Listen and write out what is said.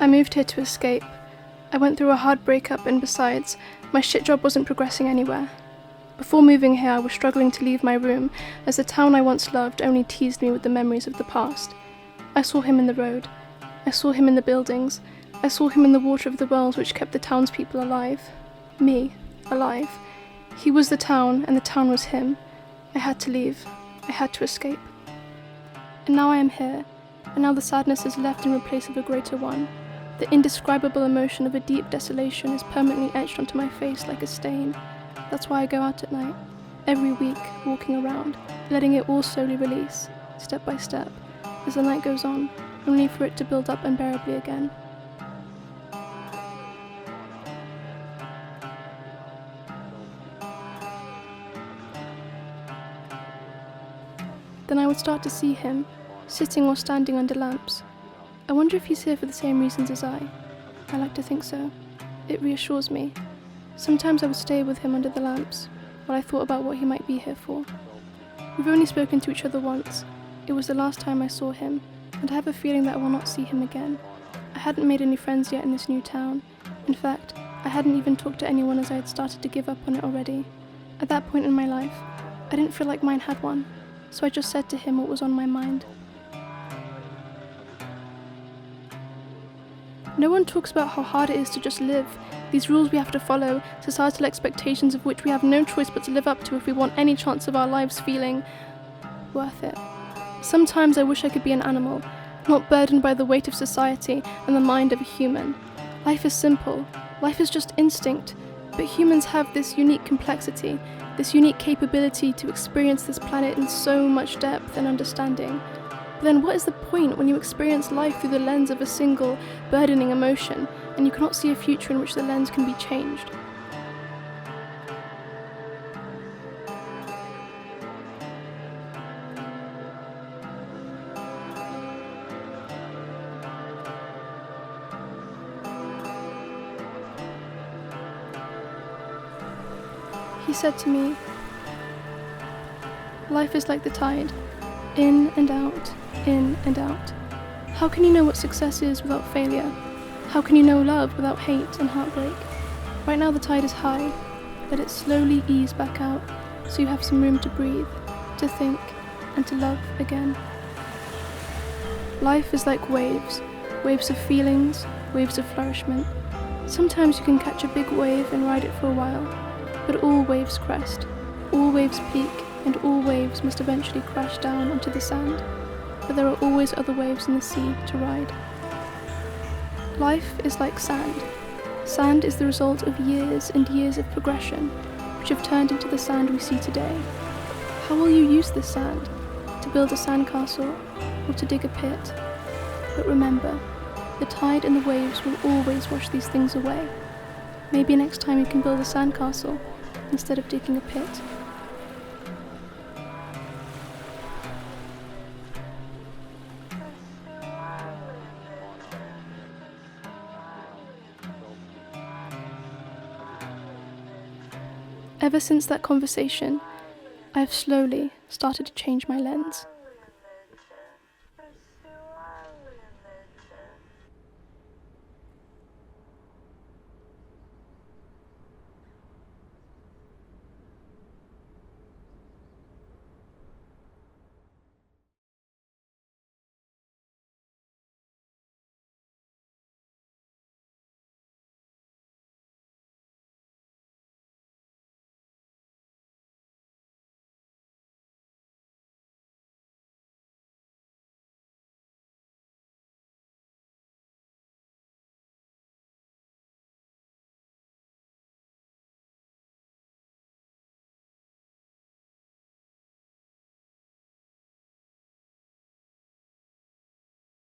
I moved here to escape. I went through a hard breakup, and besides, my shit job wasn't progressing anywhere. Before moving here, I was struggling to leave my room, as the town I once loved only teased me with the memories of the past. I saw him in the road. I saw him in the buildings. I saw him in the water of the wells which kept the townspeople alive. Me, alive. He was the town, and the town was him. I had to leave. I had to escape. And now I am here, and now the sadness is left in replace of a greater one. The indescribable emotion of a deep desolation is permanently etched onto my face like a stain. That's why I go out at night, every week, walking around, letting it all slowly release, step by step, as the night goes on, only for it to build up unbearably again. Then I would start to see him, sitting or standing under lamps. I wonder if he's here for the same reasons as I. I like to think so. It reassures me. Sometimes I would stay with him under the lamps, while I thought about what he might be here for. We've only spoken to each other once. It was the last time I saw him, and I have a feeling that I will not see him again. I hadn't made any friends yet in this new town. In fact, I hadn't even talked to anyone, as I had started to give up on it already. At that point in my life, I didn't feel like mine had one, so I just said to him what was on my mind. No one talks about how hard it is to just live, these rules we have to follow, societal expectations of which we have no choice but to live up to if we want any chance of our lives feeling worth it. Sometimes I wish I could be an animal, not burdened by the weight of society and the mind of a human. Life is simple, life is just instinct, but humans have this unique complexity, this unique capability to experience this planet in so much depth and understanding. But then what is the point when you experience life through the lens of a single, burdening emotion, and you cannot see a future in which the lens can be changed? He said to me, "Life is like the tide, in and out, in and out. How can you know what success is without failure? How can you know love without hate and heartbreak? Right now the tide is high, let it slowly ease back out, so you have some room to breathe, to think, and to love again. Life is like waves, waves of feelings, waves of flourishment. Sometimes you can catch a big wave and ride it for a while, but all waves crest, all waves peak, and all waves must eventually crash down onto the sand, but there are always other waves in the sea to ride. Life is like sand. Sand is the result of years and years of progression, which have turned into the sand we see today. How will you use this sand? To build a sandcastle, or to dig a pit? But remember, the tide and the waves will always wash these things away. Maybe next time you can build a sandcastle instead of digging a pit." Ever since that conversation, I have slowly started to change my lens.